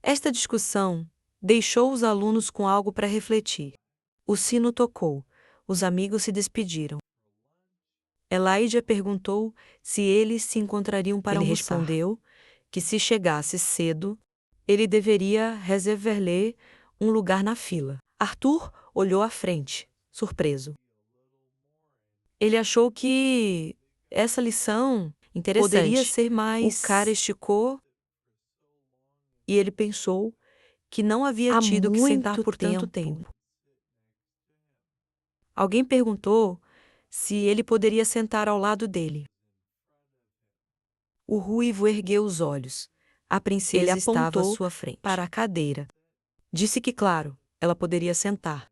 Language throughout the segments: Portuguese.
Esta discussão deixou os alunos com algo para refletir. O sino tocou. Os amigos se despediram. Elijah perguntou se eles se encontrariam para almoçar. Ele respondeu que se chegasse cedo, ele deveria reservar-lhe um lugar na fila. Arthur olhou à frente, surpreso. Ele achou que essa lição poderia ser mais... O cara esticou e ele pensou que não havia tido que sentar por tanto tempo. Alguém perguntou se ele poderia sentar ao lado dele. O ruivo ergueu os olhos. A princesa estava à sua frente. Para a cadeira. Disse que, claro, ela poderia sentar.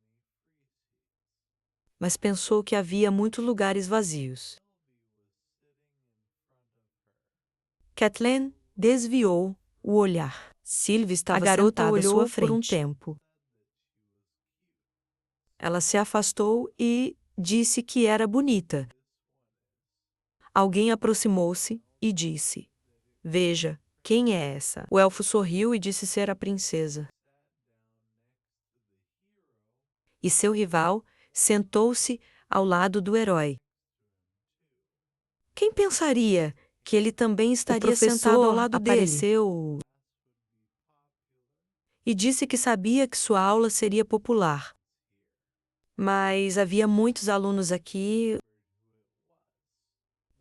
Mas pensou que havia muitos lugares vazios. Kathleen desviou o olhar. Sylvie estava sentada à sua frente. A garota olhou por um tempo. Ela se afastou e disse que era bonita. Alguém aproximou-se e disse: "Veja, quem é essa?" O elfo sorriu e disse ser a princesa. E seu rival sentou-se ao lado do herói. Quem pensaria que ele também estaria sentado ao lado dele? Apareceu e disse que sabia que sua aula seria popular. Mas havia muitos alunos aqui.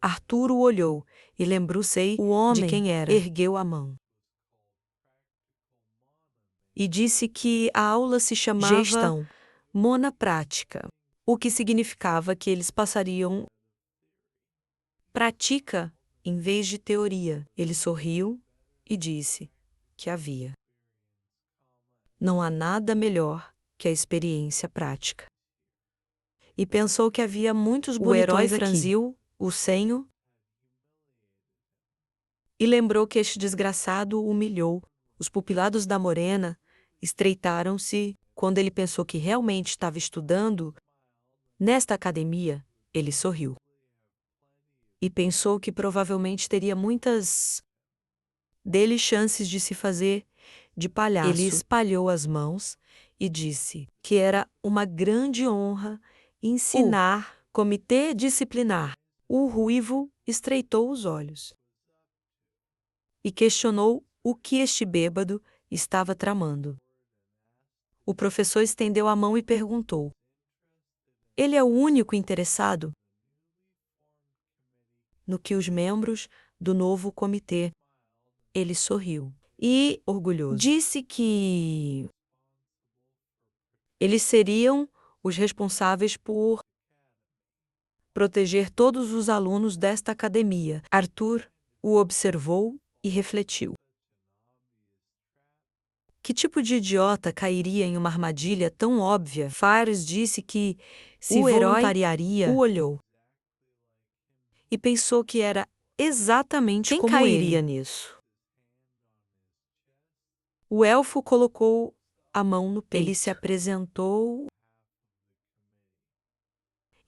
Arthur o olhou e lembrou-se de quem era. Ergueu a mão. E disse que a aula se chamava Gestão Mona Prática, o que significava que eles passariam prática em vez de teoria. Ele sorriu e disse que havia. Não há nada melhor que a experiência prática. E pensou que havia muitos bonitões aqui. O herói franziu o senho e lembrou que este desgraçado o humilhou. Os pupilados da morena estreitaram-se quando ele pensou que realmente estava estudando. Nesta academia, ele sorriu. E pensou que provavelmente teria muitas chances de se fazer de palhaço. Ele espalhou as mãos e disse que era uma grande honra ensinar comitê disciplinar. O ruivo estreitou os olhos e questionou o que este bêbado estava tramando. O professor estendeu a mão e perguntou: "Ele é o único interessado?" No que os membros do novo comitê. Ele sorriu e, orgulhoso, disse que eles seriam os responsáveis por proteger todos os alunos desta academia. Arthur o observou e refletiu. Que tipo de idiota cairia em uma armadilha tão óbvia? Fares disse que se voluntariaria. O olhou e pensou que era exatamente quem como cairia ele. Nisso. O elfo colocou a mão no peito. Ele se apresentou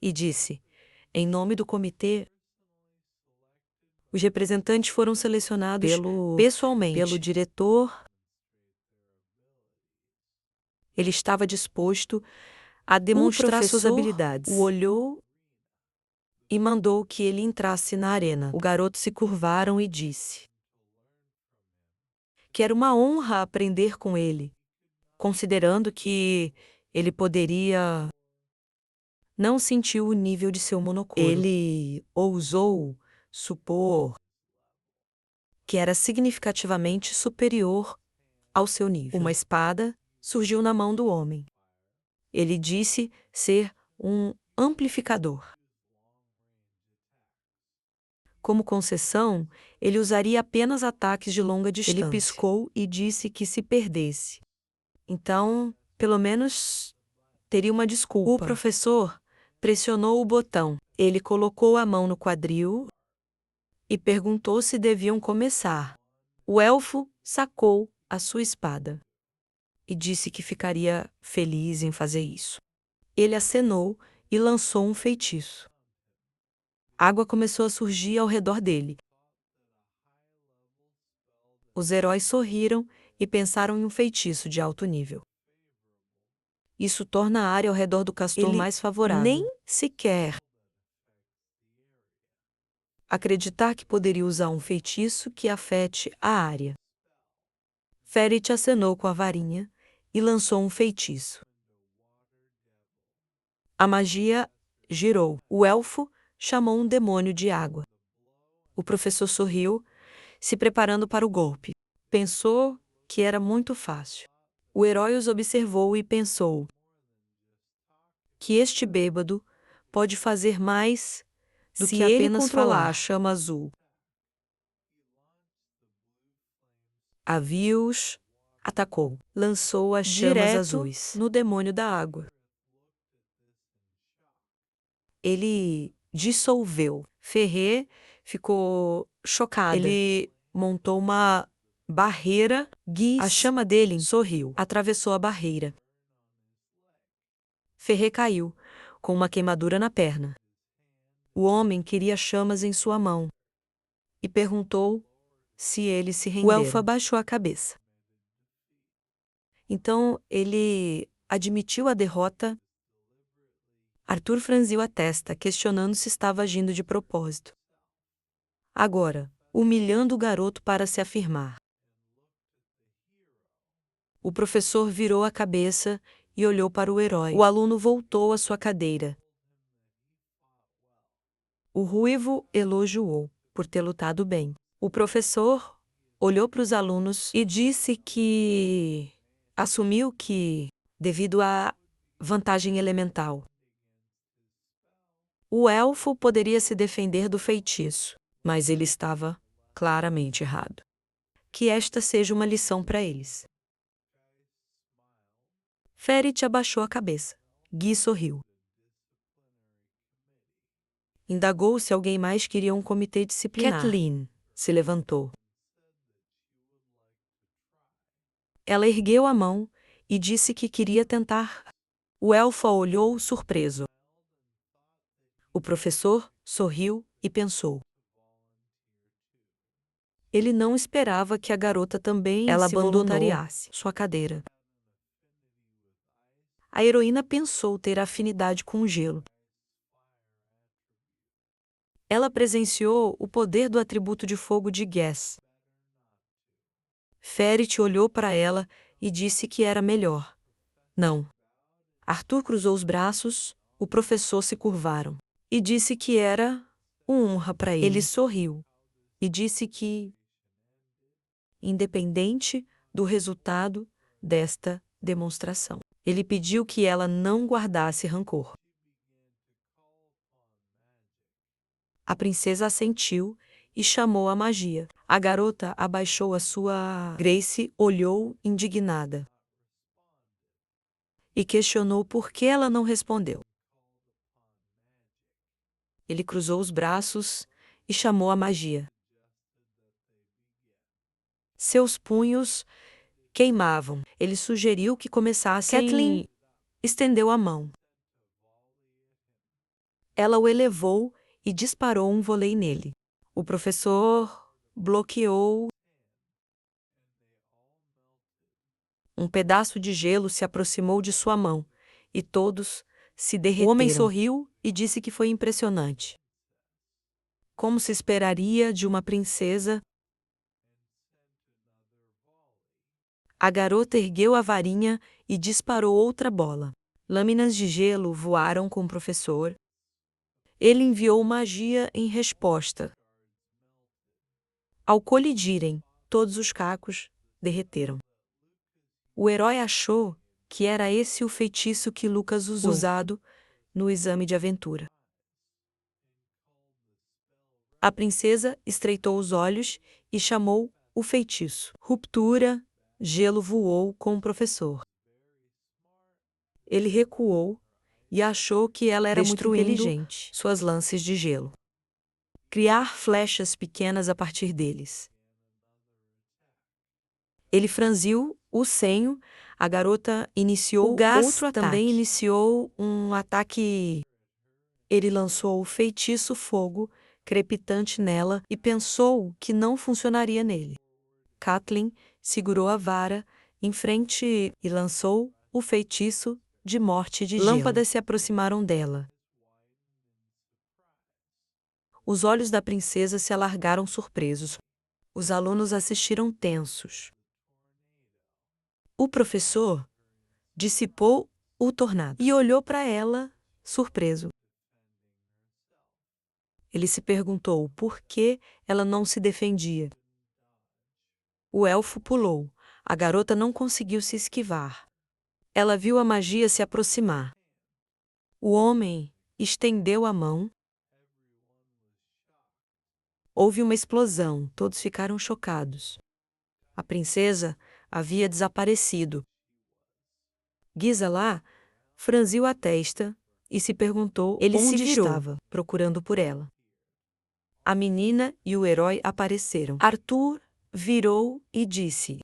e disse: "Em nome do comitê, os representantes foram selecionados pessoalmente pelo diretor." Ele estava disposto a demonstrar suas habilidades. O olhou e mandou que ele entrasse na arena. O garoto se curvaram e disse que era uma honra aprender com ele, considerando que ele poderia... Não sentiu o nível de seu monocoro. Ele ousou supor que era significativamente superior ao seu nível. Uma espada surgiu na mão do homem. Ele disse ser um amplificador. Como concessão, ele usaria apenas ataques de longa distância. Ele piscou e disse que se perdesse. Então, pelo menos, teria uma desculpa. O professor pressionou o botão. Ele colocou a mão no quadril e perguntou se deviam começar. O elfo sacou a sua espada e disse que ficaria feliz em fazer isso. Ele acenou e lançou um feitiço. Água começou a surgir ao redor dele. Os heróis sorriram e pensaram em um feitiço de alto nível. Isso torna a área ao redor do castor Ele mais favorável. nem sequer acreditar que poderia usar um feitiço que afete a área. Ferit acenou com a varinha e lançou um feitiço. A magia girou. O elfo chamou um demônio de água. O professor sorriu, se preparando para o golpe. Pensou que era muito fácil. O herói os observou e pensou que este bêbado pode fazer mais do Se que ele apenas controlar falar a chama azul. Avios atacou. Lançou as chamas direto azuis no demônio da água. Ele dissolveu. Ferrer ficou chocada. Ele montou uma barreira. A chama dele sorriu. Atravessou a barreira. Ferrer caiu, com uma queimadura na perna. O homem queria chamas em sua mão e perguntou se ele se rendera. O elfo abaixou a cabeça. Então ele admitiu a derrota. Arthur franziu a testa, questionando se estava agindo de propósito. Agora, humilhando o garoto para se afirmar. O professor virou a cabeça e olhou para o herói. O aluno voltou à sua cadeira. O ruivo elogiou por ter lutado bem. O professor olhou para os alunos e disse que assumiu que, devido à vantagem elemental, o elfo poderia se defender do feitiço, mas ele estava claramente errado. Que esta seja uma lição para eles. Ferit abaixou a cabeça. Guy sorriu. Indagou se alguém mais queria um comitê disciplinar. Kathleen se levantou. Ela ergueu a mão e disse que queria tentar. O elfo a olhou surpreso. O professor sorriu e pensou. Ele não esperava que a garota também se voluntariasse sua cadeira. A heroína pensou ter afinidade com o gelo. Ela presenciou o poder do atributo de fogo de Guess. Ferit olhou para ela e disse que era melhor. Não. Arthur cruzou os braços, o professor se curvaram. E disse que era uma honra para ele. Ele sorriu e disse que, independente do resultado desta demonstração, ele pediu que ela não guardasse rancor. A princesa assentiu e chamou a magia. A garota abaixou a sua... Grace olhou indignada e questionou por que ela não respondeu. Ele cruzou os braços e chamou a magia. Seus punhos queimavam. Ele sugeriu que começassem... Kathleen estendeu a mão. Ela o elevou e disparou um vôlei nele. O professor bloqueou. Um pedaço de gelo se aproximou de sua mão e todos se derreteram. O homem sorriu e disse que foi impressionante. Como se esperaria de uma princesa, a garota ergueu a varinha e disparou outra bola. Lâminas de gelo voaram com o professor. Ele enviou magia em resposta. Ao colidirem, todos os cacos derreteram. O herói achou que era esse o feitiço que Lucas usou, usado no exame de aventura. A princesa estreitou os olhos e chamou o feitiço. Ruptura, gelo voou com o professor. Ele recuou e achou que ela era muito inteligente. Suas lances de gelo. Criar flechas pequenas a partir deles. Ele franziu o senho. A garota iniciou O Gas outro ataque. também Iniciou um ataque. Ele lançou o feitiço fogo crepitante nela e pensou que não funcionaria nele. Kathleen segurou a vara em frente e lançou o feitiço de morte de gelo. Lâmpadas se aproximaram dela. Os olhos da princesa se alargaram surpresos. Os alunos assistiram tensos. O professor dissipou o tornado e olhou para ela, surpreso. Ele se perguntou por que ela não se defendia. O elfo pulou. A garota não conseguiu se esquivar. Ela viu a magia se aproximar. O homem estendeu a mão. Houve uma explosão. Todos ficaram chocados. A princesa havia desaparecido. Gisela franziu a testa e se perguntou onde estava, procurando por ela. A menina e o herói apareceram. Arthur virou e disse.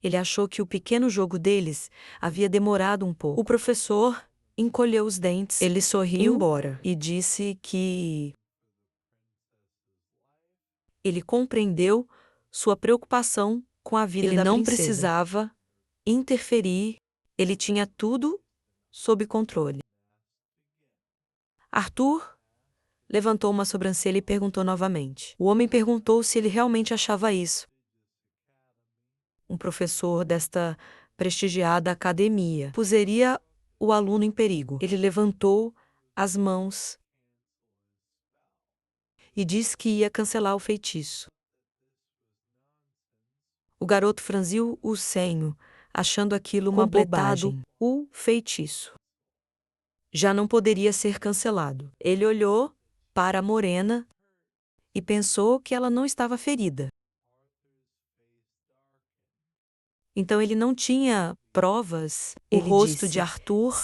Ele achou que o pequeno jogo deles havia demorado um pouco. O professor encolheu os dentes. Ele sorriu e disse que ele compreendeu sua preocupação com a vida da princesa. Ele não precisava interferir. Ele tinha tudo sob controle. Arthur levantou uma sobrancelha e perguntou novamente. O homem perguntou se ele realmente achava isso. Um professor desta prestigiada academia puseria o aluno em perigo. Ele levantou as mãos e disse que ia cancelar o feitiço. O garoto franziu o senho, achando aquilo uma bobagem. O feitiço já não poderia ser cancelado. Ele olhou para a morena e pensou que ela não estava ferida. Então ele não tinha provas. O rosto de Arthur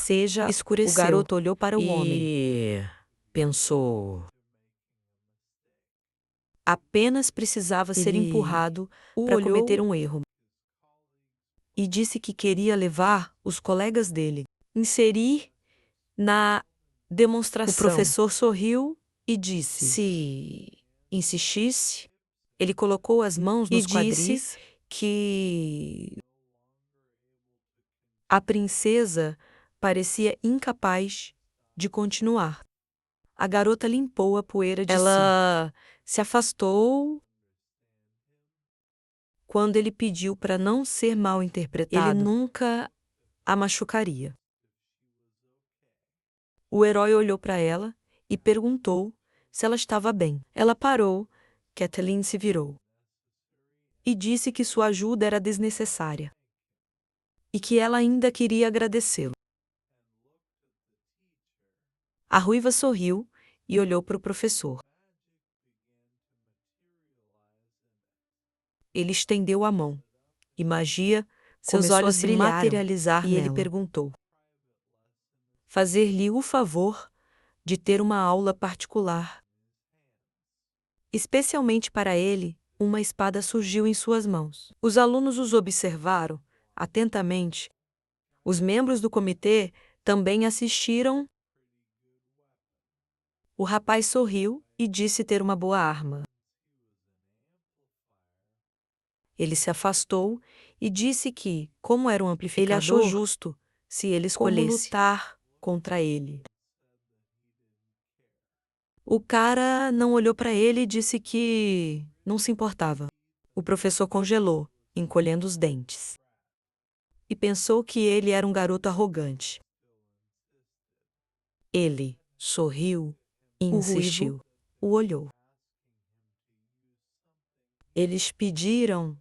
escureceu. O garoto olhou para o homem e pensou. Apenas precisava ser empurrado para cometer um erro. E disse que queria levar os colegas dele, inserir na demonstração. O professor sorriu e disse, se insistisse, ele colocou as mãos nos quadris e disse que a princesa parecia incapaz de continuar. A garota limpou a poeira de si. Ela se afastou quando ele pediu para não ser mal interpretado. Ele nunca a machucaria. O herói olhou para ela e perguntou se ela estava bem. Ela parou, Kathleen se virou e disse que sua ajuda era desnecessária e que ela ainda queria agradecê-lo. A ruiva sorriu e olhou para o professor. Ele estendeu a mão e magia começou a se materializar e ele perguntou: fazer-lhe o favor de ter uma aula particular. Especialmente para ele, uma espada surgiu em suas mãos. Os alunos os observaram atentamente. Os membros do comitê também assistiram. O rapaz sorriu e disse ter uma boa arma. Ele se afastou e disse que, como era um amplificador, ele achou justo se ele escolhesse lutar contra ele. O cara não olhou para ele e disse que não se importava. O professor congelou, encolhendo os dentes. E pensou que ele era um garoto arrogante. Ele sorriu e insistiu. O olhou. Eles pediram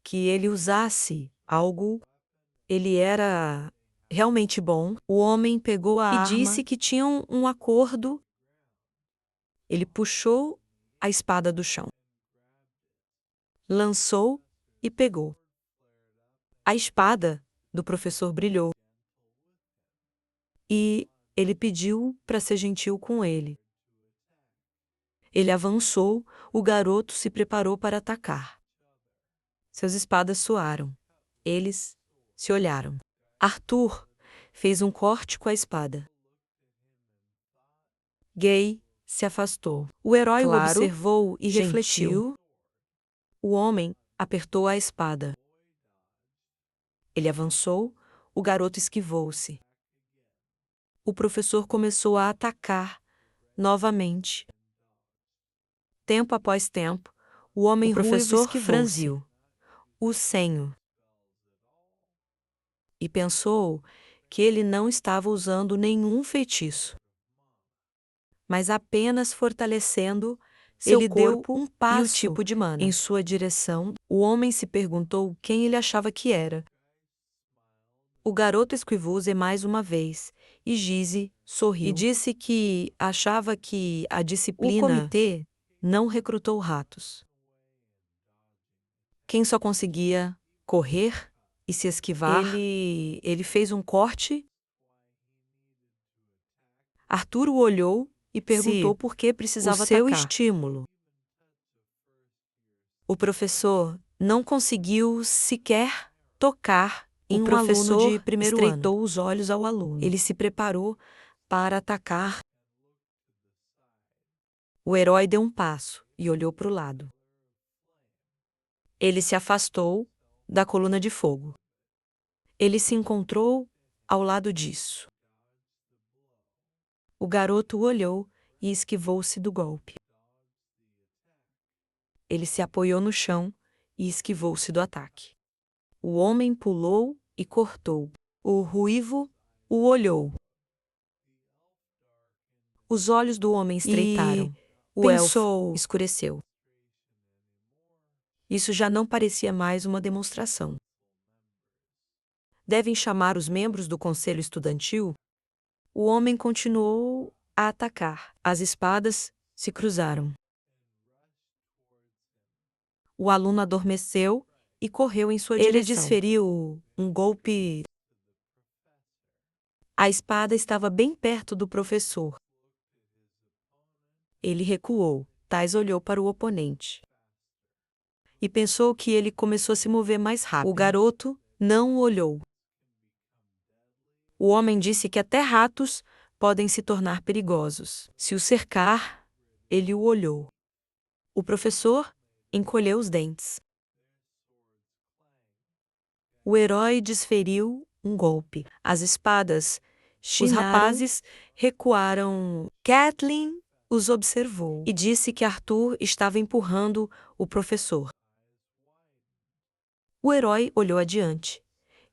que ele usasse algo. Ele era realmente bom. O homem pegou a arma e disse que tinham um acordo. Ele puxou a espada do chão. Lançou e pegou. A espada do professor brilhou. E ele pediu para ser gentil com ele. Ele avançou, o garoto se preparou para atacar. Seus espadas soaram. Eles se olharam. Arthur fez um corte com a espada. Gay se afastou. O herói o observou e refletiu. O homem apertou a espada. Ele avançou, o garoto esquivou-se. O professor começou a atacar novamente. Tempo após tempo, o homem ruivo franziu o senho e pensou que ele não estava usando nenhum feitiço, mas apenas fortalecendo seu Ele corpo deu um e o passo tipo de mana. em Em sua direção, o homem se perguntou quem ele achava que era. O garoto esquivou-se mais uma vez, e Gize sorriu. E disse que achava que a disciplina... O comitê não recrutou ratos. Quem só conseguia correr e se esquivar... Ele fez um corte. Arthur o olhou e perguntou por que precisava atacar. O seu estímulo. O professor não conseguiu sequer tocar em um aluno de primeiro ano. Estreitou os olhos ao aluno. Ele se preparou para atacar. O herói deu um passo e olhou para o lado. Ele se afastou da coluna de fogo. Ele se encontrou ao lado disso. O garoto olhou e esquivou-se do golpe. Ele se apoiou no chão e esquivou-se do ataque. O homem pulou e cortou. O ruivo o olhou. Os olhos do homem estreitaram. O elfo escureceu. Isso já não parecia mais uma demonstração. Devem chamar os membros do conselho estudantil? O homem continuou a atacar. As espadas se cruzaram. O aluno adormeceu e correu em sua direção. Ele desferiu um golpe. A espada estava bem perto do professor. Ele recuou. Tais olhou para o oponente e pensou que ele começou a se mover mais rápido. O garoto não o olhou. O homem disse que até ratos podem se tornar perigosos. Se o cercar, ele o olhou. O professor encolheu os dentes. O herói desferiu um golpe. As espadas chinaram. Os rapazes recuaram. Kathleen os observou e disse que Arthur estava empurrando o professor. O herói olhou adiante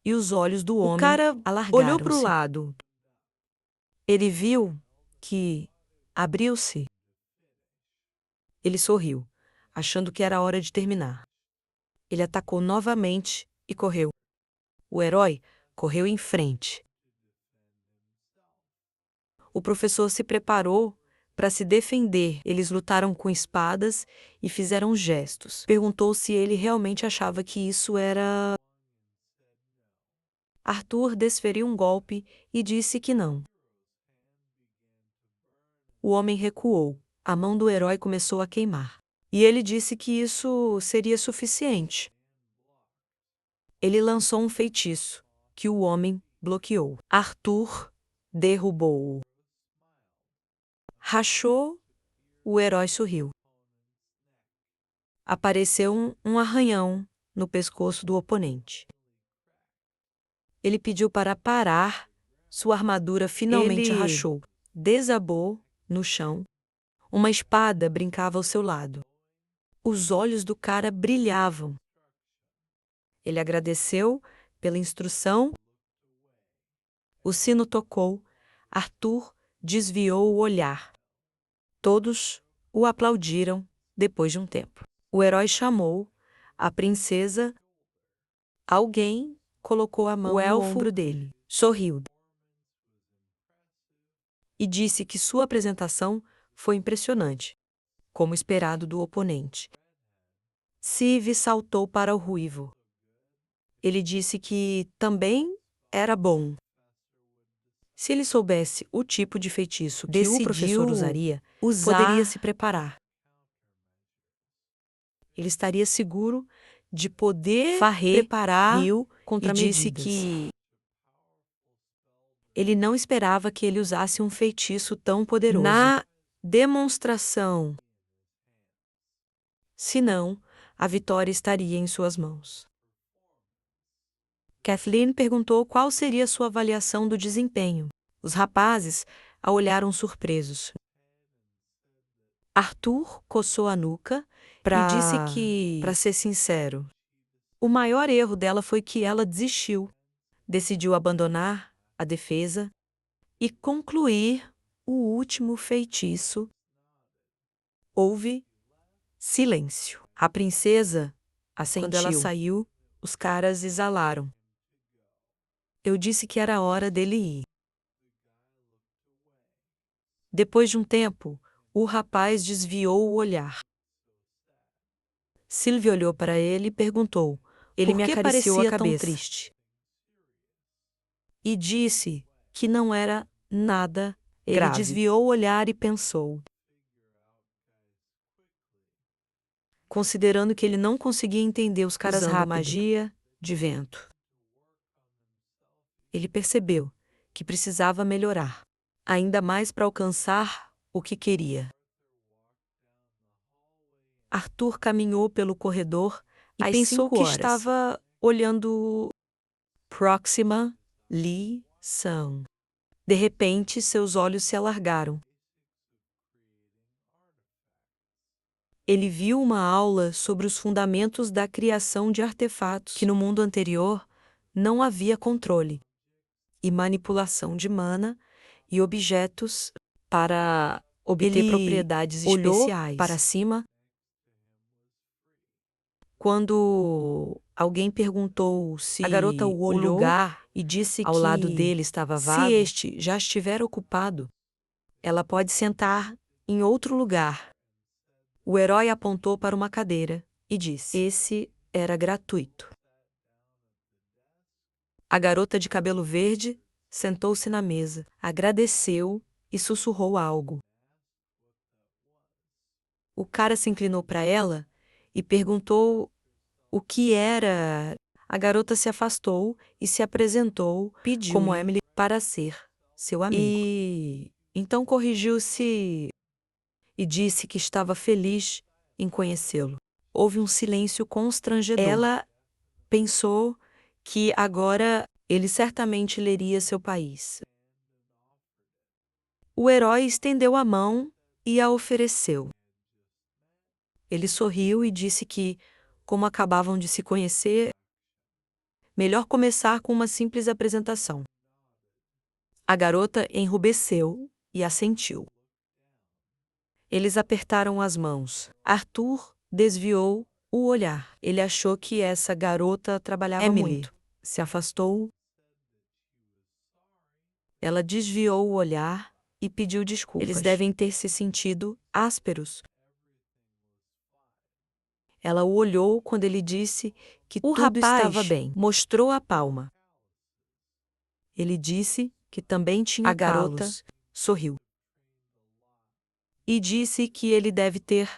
e os olhos do homem alargaram-se. Olhou para o lado. Ele viu que abriu-se. Ele sorriu, achando que era a hora de terminar. Ele atacou novamente e correu. O herói correu em frente. O professor se preparou para se defender. Eles lutaram com espadas e fizeram gestos. Perguntou se ele realmente achava que isso era... Arthur desferiu um golpe e disse que não. O homem recuou. A mão do herói começou a queimar. E ele disse que isso seria suficiente. Ele lançou um feitiço, que o homem bloqueou. Arthur derrubou-o. Rachou, o herói sorriu. Apareceu um arranhão no pescoço do oponente. Ele pediu para parar, sua armadura finalmente rachou. Desabou no chão. Uma espada brincava ao seu lado. Os olhos do cara brilhavam. Ele agradeceu pela instrução. O sino tocou. Arthur desviou o olhar. Todos o aplaudiram depois de um tempo. O herói chamou a princesa. Alguém colocou a mão no ombro dele. Sorriu. E disse que sua apresentação foi impressionante, como esperado do oponente. Siv saltou para o ruivo. Ele disse que também era bom. Se ele soubesse o tipo de feitiço que o professor usaria, poderia se preparar. Ele estaria seguro de poder preparar contra medidas. Disse que ele não esperava que ele usasse um feitiço tão poderoso. Na demonstração. Senão, a vitória estaria em suas mãos. Kathleen perguntou qual seria sua avaliação do desempenho. Os rapazes a olharam surpresos. Arthur coçou a nuca e disse que, para ser sincero, o maior erro dela foi que ela desistiu. Decidiu abandonar a defesa e concluir o último feitiço. Houve silêncio. A princesa assentiu. Quando ela saiu, os caras exalaram. Eu disse que era hora dele ir. Depois de um tempo, o rapaz desviou o olhar. Sylvie olhou para ele e perguntou: ele me acariciou a cabeça tão triste. E disse que não era nada grave. Ele desviou o olhar e pensou. Considerando que ele não conseguia entender os caras usando magia de vento. Ele percebeu que precisava melhorar, ainda mais para alcançar o que queria. Arthur caminhou pelo corredor e pensou que estava olhando próxima lição. De repente, seus olhos se alargaram. Ele viu uma aula sobre os fundamentos da criação de artefatos, que no mundo anterior não havia controle, e manipulação de mana e objetos para obter propriedades especiais. Para cima. Quando alguém perguntou se a garota o olhou lugar e disse ao lado dele estava vago, se este já estiver ocupado, ela pode sentar em outro lugar. O herói apontou para uma cadeira e disse: esse era gratuito. A garota de cabelo verde sentou-se na mesa, agradeceu e sussurrou algo. O cara se inclinou para ela e perguntou o que era. A garota se afastou e se apresentou, pediu como Emily para ser seu amigo. E então corrigiu-se e disse que estava feliz em conhecê-lo. Houve um silêncio constrangedor. Ela pensou que agora ele certamente leria seu país. O herói estendeu a mão e a ofereceu. Ele sorriu e disse que, como acabavam de se conhecer, melhor começar com uma simples apresentação. A garota enrubesceu e assentiu. Eles apertaram as mãos. Arthur desviou o olhar. Ele achou que essa garota trabalhava muito. Se afastou. Ela desviou o olhar e pediu desculpas. Eles devem ter se sentido ásperos. Ela o olhou quando ele disse que tudo estava bem. Mostrou a palma. Ele disse que também tinha calos. A garota sorriu. E disse que ele deve ter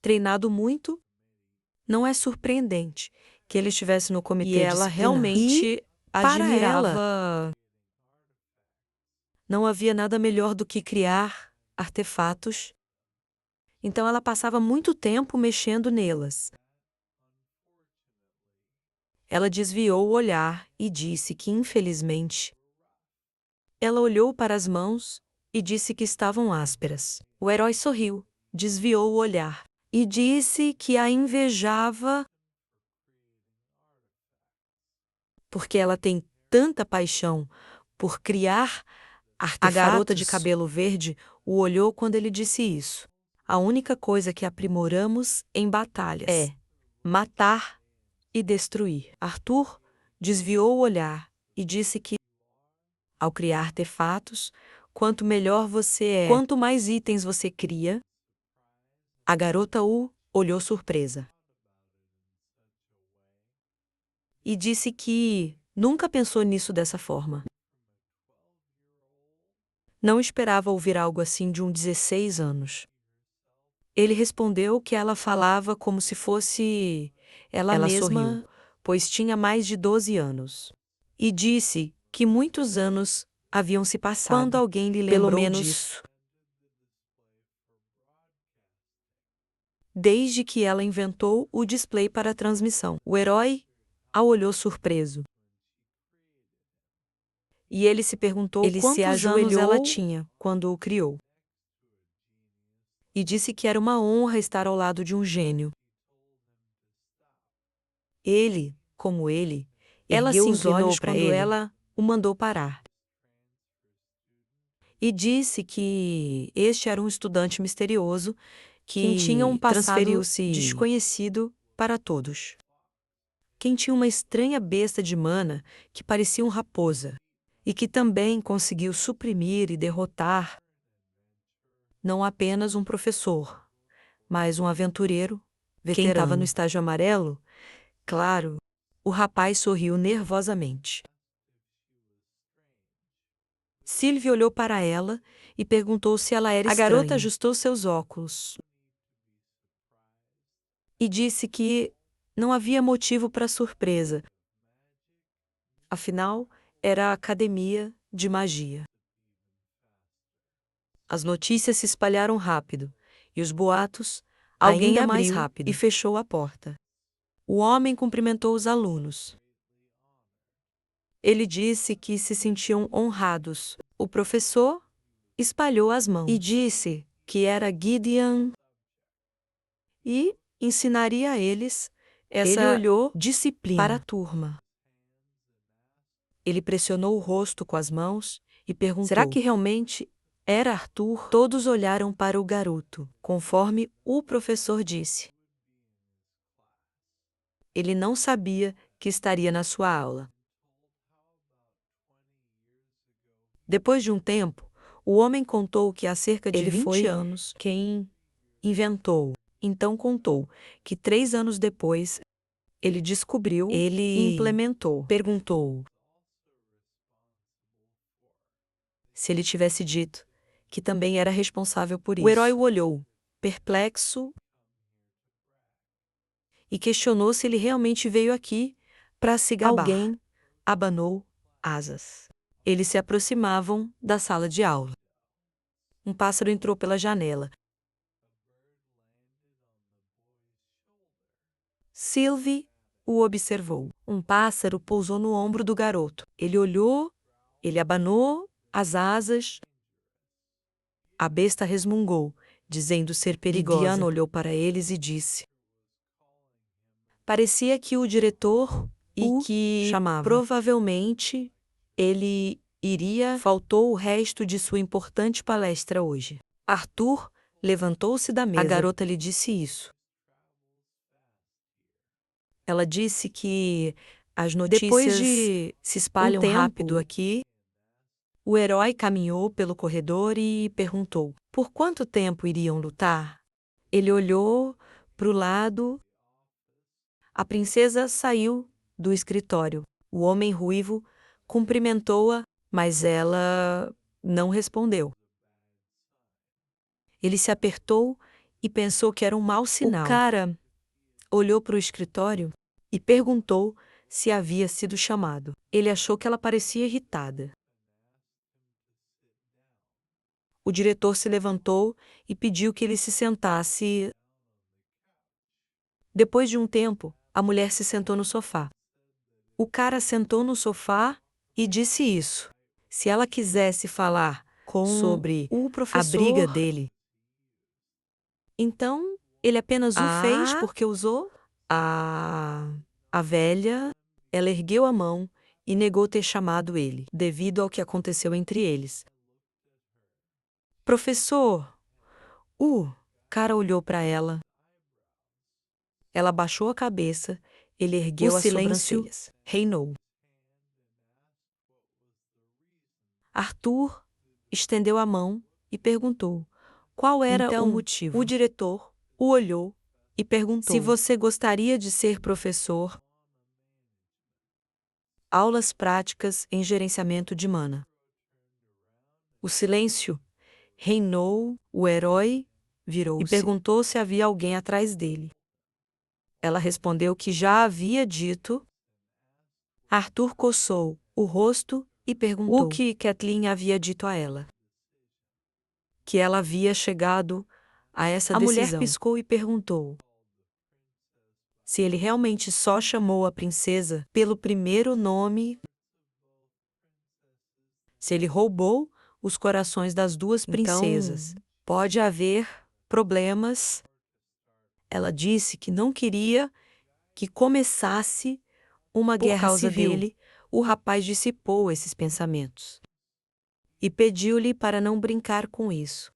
treinado muito. Não é surpreendente que ele estivesse no comitê disciplinar. E ela realmente admirava. Não havia nada melhor do que criar artefatos. Então ela passava muito tempo mexendo nelas. Ela desviou o olhar e disse que, infelizmente, ela olhou para as mãos e disse que estavam ásperas. O herói sorriu, desviou o olhar e disse que a invejava porque ela tem tanta paixão por criar artefatos. A garota de cabelo verde o olhou quando ele disse isso. A única coisa que aprimoramos em batalhas é matar e destruir. Arthur desviou o olhar e disse que, ao criar artefatos, quanto melhor você é, quanto mais itens você cria. A garota o olhou surpresa. E disse que nunca pensou nisso dessa forma. Não esperava ouvir algo assim de um 16 anos. Ele respondeu que ela falava como se fosse ela mesma, sorriu, pois tinha mais de 12 anos. E disse que muitos anos haviam se passado. Quando alguém lhe lembrou disso. desde que ela inventou o display para a transmissão. O herói a olhou surpreso. E ele se perguntou quantos anos ela tinha quando o criou. E disse que era uma honra estar ao lado de um gênio. Ele, como ele, ela se inclinou quando ela o mandou parar. E disse que este era um estudante misterioso que tinha um passado desconhecido para todos. Quem tinha uma estranha besta de mana que parecia uma raposa e que também conseguiu suprimir e derrotar não apenas um professor, mas um aventureiro veterano. Quem estava no estágio amarelo? Claro, o rapaz sorriu nervosamente. Sylvie olhou para ela e perguntou se ela era estranha. A garota ajustou seus óculos e disse que não havia motivo para surpresa. Afinal, era a academia de magia. As notícias se espalharam rápido e os boatos ainda mais rápido e fechou a porta. O homem cumprimentou os alunos. Ele disse que se sentiam honrados. O professor espalhou as mãos e disse que era Gideon e ensinaria a eles essa disciplina para a turma. Ele pressionou o rosto com as mãos e perguntou: será que realmente era Arthur? Todos olharam para o garoto, conforme o professor disse. Ele não sabia que estaria na sua aula. Depois de um tempo, o homem contou que há cerca de 20 anos quem inventou. Então contou que 3 anos depois ele descobriu e implementou. Perguntou se ele tivesse dito que também era responsável por isso. O herói o olhou, perplexo, e questionou se ele realmente veio aqui para se gabar. Alguém abanou asas. Eles se aproximavam da sala de aula. Um pássaro entrou pela janela. Sylvie o observou. Um pássaro pousou no ombro do garoto. Ele olhou, ele abanou as asas. A besta resmungou, dizendo ser perigosa. Diana olhou para eles e disse. Parecia que o diretor o chamava. Provavelmente ele iria. Faltou o resto de sua importante palestra hoje. Arthur levantou-se da mesa. A garota lhe disse isso. Ela disse que as notícias se espalham rápido aqui. O herói caminhou pelo corredor e perguntou: por quanto tempo iriam lutar? Ele olhou para o lado. A princesa saiu do escritório. O homem ruivo cumprimentou-a, mas ela não respondeu. Ele se apertou e pensou que era um mau sinal. O cara olhou para o escritório e perguntou se havia sido chamado. Ele achou que ela parecia irritada. O diretor se levantou e pediu que ele se sentasse. Depois de um tempo, a mulher se sentou no sofá. O cara sentou no sofá e disse isso. Se ela quisesse falar sobre o professor, a briga dele, então ele apenas o fez porque usou. A velha, ela ergueu a mão e negou ter chamado ele, devido ao que aconteceu entre eles. Professor, o cara olhou para ela. Ela baixou a cabeça, ele ergueu as sobrancelhas. Reinou. Arthur estendeu a mão e perguntou qual era o motivo. O diretor o olhou e perguntou se você gostaria de ser professor. Aulas práticas em gerenciamento de mana. O silêncio reinou, o herói virou-se e perguntou se havia alguém atrás dele. Ela respondeu que já havia dito. Arthur coçou o rosto e perguntou o que Kathleen havia dito a ela. Que ela havia chegado a essa A mulher decisão. Piscou e perguntou se ele realmente só chamou a princesa pelo primeiro nome, se ele roubou os corações das duas princesas. Pode haver problemas. Ela disse que não queria que começasse uma guerra civil. Dele, o rapaz dissipou esses pensamentos e pediu-lhe para não brincar com isso.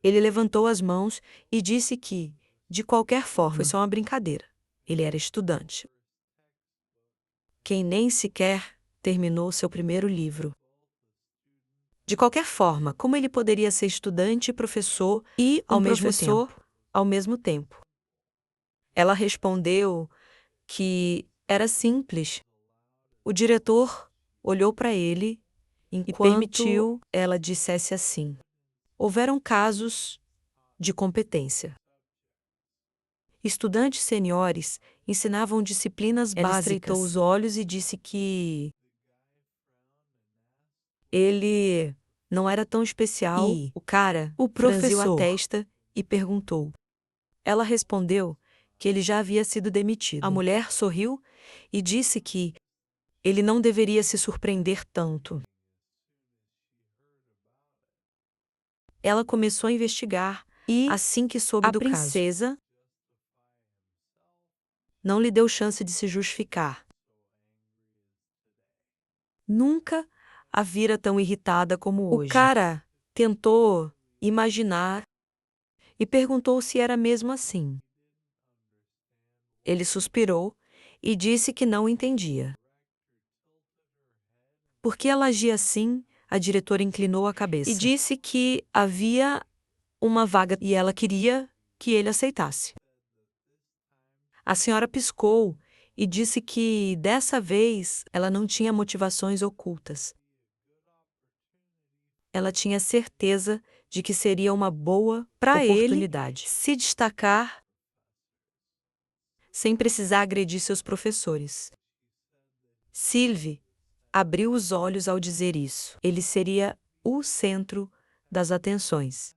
Ele levantou as mãos e disse que, de qualquer forma, foi só uma brincadeira. Ele era estudante. Quem nem sequer terminou seu primeiro livro. De qualquer forma, como ele poderia ser estudante e professor ao mesmo tempo? Ela respondeu que era simples. O diretor olhou para ele e permitiu ela dissesse assim: houveram casos de competência. Estudantes seniores ensinavam disciplinas básicas. Ela estreitou os olhos e disse que ele não era tão especial. E o cara franziu a testa e perguntou. Ela respondeu que ele já havia sido demitido. A mulher sorriu e disse que ele não deveria se surpreender tanto. Ela começou a investigar e, assim que soube do caso, a princesa não lhe deu chance de se justificar. Nunca a vira tão irritada como hoje. O cara tentou imaginar e perguntou se era mesmo assim. Ele suspirou e disse que não entendia. Por que ela agia assim? A diretora inclinou a cabeça e disse que havia uma vaga e ela queria que ele aceitasse. A senhora piscou e disse que, dessa vez, ela não tinha motivações ocultas. Ela tinha certeza de que seria uma boa oportunidade se destacar sem precisar agredir seus professores. Sylvie abriu os olhos ao dizer isso. Ele seria o centro das atenções.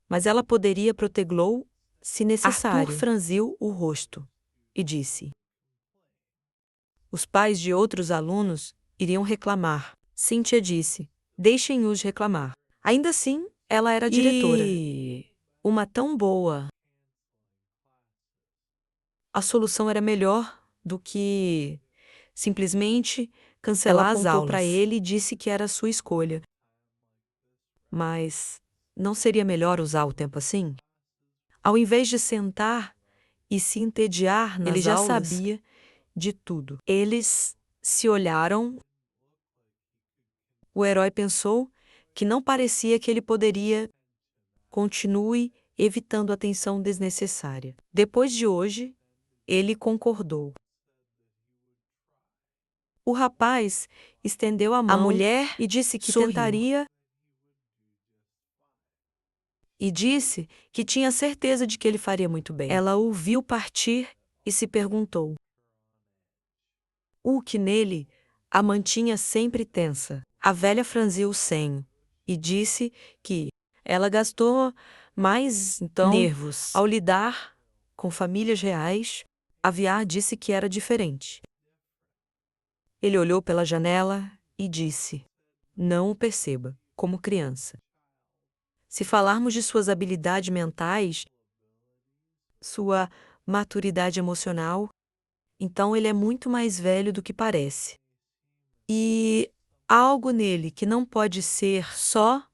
Mas ela poderia protegi-lo se necessário. Arthur franziu o rosto e disse: os pais de outros alunos iriam reclamar. Cynthia disse: deixem-os reclamar. Ainda assim, ela era diretora. E uma tão boa. A solução era melhor do que simplesmente cancelar as aulas. Ela apontou para ele e disse que era sua escolha. Mas não seria melhor usar o tempo assim? Ao invés de sentar e se entediar nas aulas, ele já sabia de tudo. Eles se olharam. O herói pensou que não parecia que ele poderia. Continue evitando atenção desnecessária. Depois de hoje, ele concordou. O rapaz estendeu a mão. A mulher e disse que tentaria. E disse que tinha certeza de que ele faria muito bem. Ela o viu partir e se perguntou o que nele a mantinha sempre tensa. A velha franziu o senho e disse que ela gastou mais nervos ao lidar com famílias reais. Aviar disse que era diferente. Ele olhou pela janela e disse: não o perceba, como criança. Se falarmos de suas habilidades mentais, sua maturidade emocional, então ele é muito mais velho do que parece. E há algo nele que não pode ser só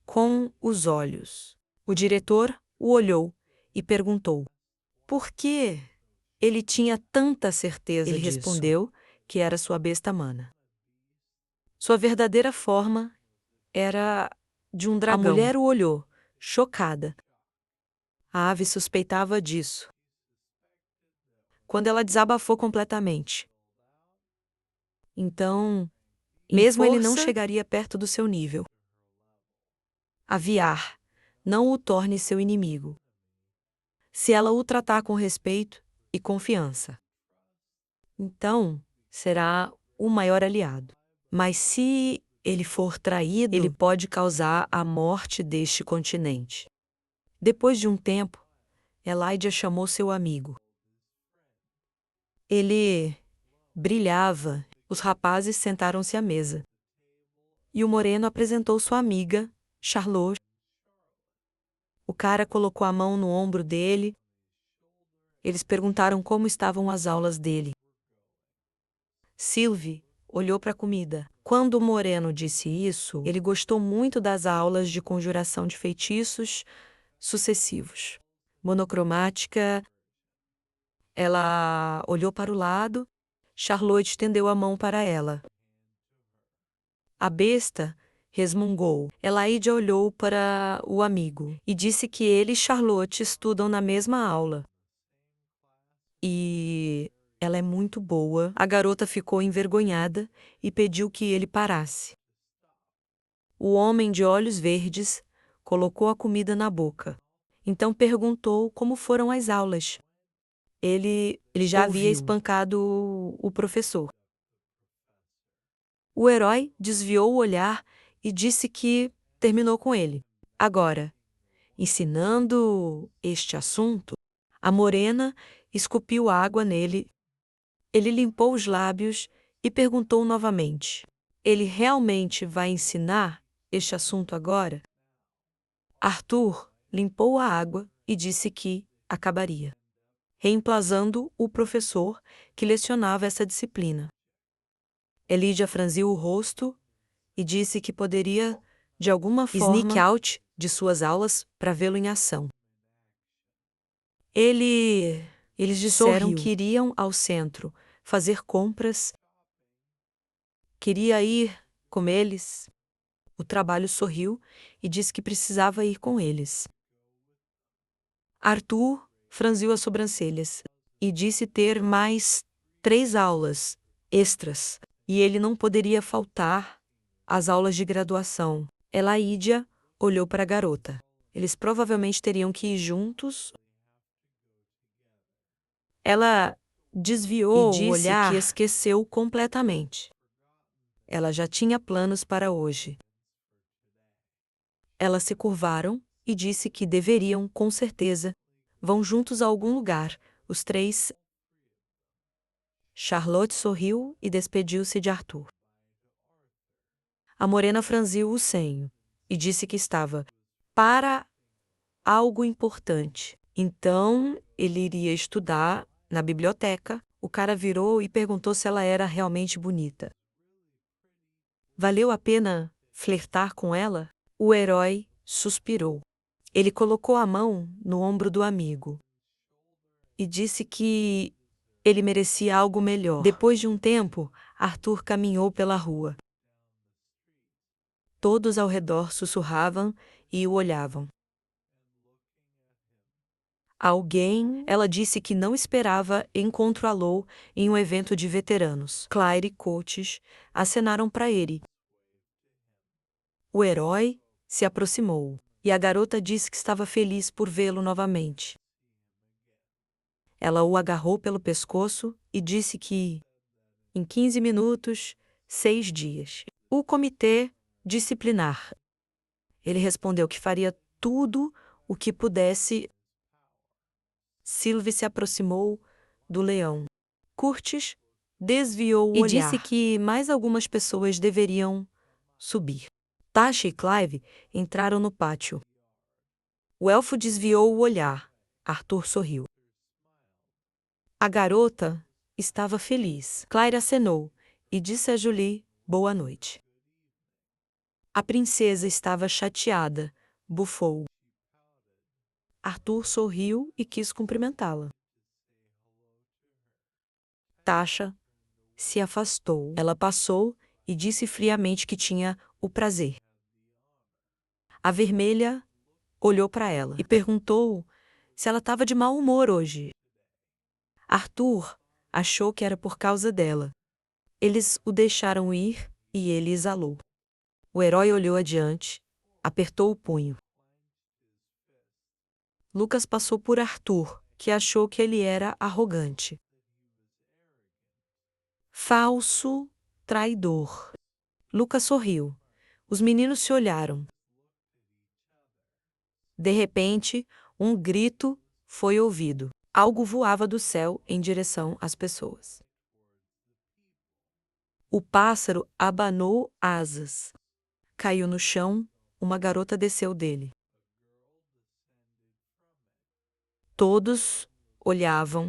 com os olhos. O diretor o olhou e perguntou: por que ele tinha tanta certeza disso? Ele respondeu que era sua besta mana. Sua verdadeira forma era de um dragão. A mulher o olhou, chocada. A ave suspeitava disso. Quando ela desabafou completamente. Então, mesmo ele não chegaria perto do seu nível. Aviar, não o torne seu inimigo. Se ela o tratar com respeito e confiança, então será o maior aliado. Mas se ele for traído, ele pode causar a morte deste continente. Depois de um tempo, Elijah chamou seu amigo. Ele brilhava. Os rapazes sentaram-se à mesa. E o moreno apresentou sua amiga, Charlotte. O cara colocou a mão no ombro dele. Eles perguntaram como estavam as aulas dele. Sylvie olhou para a comida. Quando o moreno disse isso, ele gostou muito das aulas de conjuração de feitiços sucessivos. Monocromática. Ela olhou para o lado. Charlotte estendeu a mão para ela. A besta resmungou. Elijah olhou para o amigo e disse que ele e Charlotte estudam na mesma aula. E ela é muito boa. A garota ficou envergonhada e pediu que ele parasse. O homem de olhos verdes colocou a comida na boca. Então perguntou como foram as aulas. Ele já havia espancado o professor. O herói desviou o olhar e disse que terminou com ele. Agora, ensinando este assunto, a morena escupiu água nele. Ele limpou os lábios e perguntou novamente: ele realmente vai ensinar este assunto agora? Arthur limpou a água e disse que acabaria, reemplazando o professor que lecionava essa disciplina. Elijah franziu o rosto e disse que poderia, de alguma forma, sneak out de suas aulas para vê-lo em ação. Eles disseram que iriam ao centro fazer compras. Queria ir com eles. O trabalho sorriu e disse que precisava ir com eles. Arthur franziu as sobrancelhas e disse ter mais 3 aulas extras e ele não poderia faltar às aulas de graduação. Elijah olhou para a garota. Eles provavelmente teriam que ir juntos. Ela desviou o olhar e esqueceu completamente. Ela já tinha planos para hoje. Elas se curvaram e disse que deveriam, com certeza, vão juntos a algum lugar, os 3. Charlotte sorriu e despediu-se de Arthur. A morena franziu o senho e disse que estava para algo importante. Então, ele iria estudar na biblioteca. O cara virou e perguntou se ela era realmente bonita. Valeu a pena flertar com ela? O herói suspirou. Ele colocou a mão no ombro do amigo e disse que ele merecia algo melhor. Depois de um tempo, Arthur caminhou pela rua. Todos ao redor sussurravam e o olhavam. Ela disse que não esperava encontrá-lo em um evento de veteranos. Claire e coaches acenaram para ele. O herói se aproximou, e a garota disse que estava feliz por vê-lo novamente. Ela o agarrou pelo pescoço e disse que, em 15 minutos, 6 dias, o comitê disciplinar. Ele respondeu que faria tudo o que pudesse. Sylvie se aproximou do leão. Curtis desviou o olhar e disse que mais algumas pessoas deveriam subir. Tasha e Clive entraram no pátio. O elfo desviou o olhar. Arthur sorriu. A garota estava feliz. Claire acenou e disse a Julie boa noite. A princesa estava chateada, bufou. Arthur sorriu e quis cumprimentá-la. Tasha se afastou. Ela passou e disse friamente que tinha o prazer. A vermelha olhou para ela e perguntou se ela estava de mau humor hoje. Arthur achou que era por causa dela. Eles o deixaram ir e ele exalou. O herói olhou adiante, apertou o punho. Lucas passou por Arthur, que achou que ele era arrogante. Falso traidor. Lucas sorriu. Os meninos se olharam. De repente, um grito foi ouvido. Algo voava do céu em direção às pessoas. O pássaro abanou asas. Caiu no chão, uma garota desceu dele. Todos olhavam,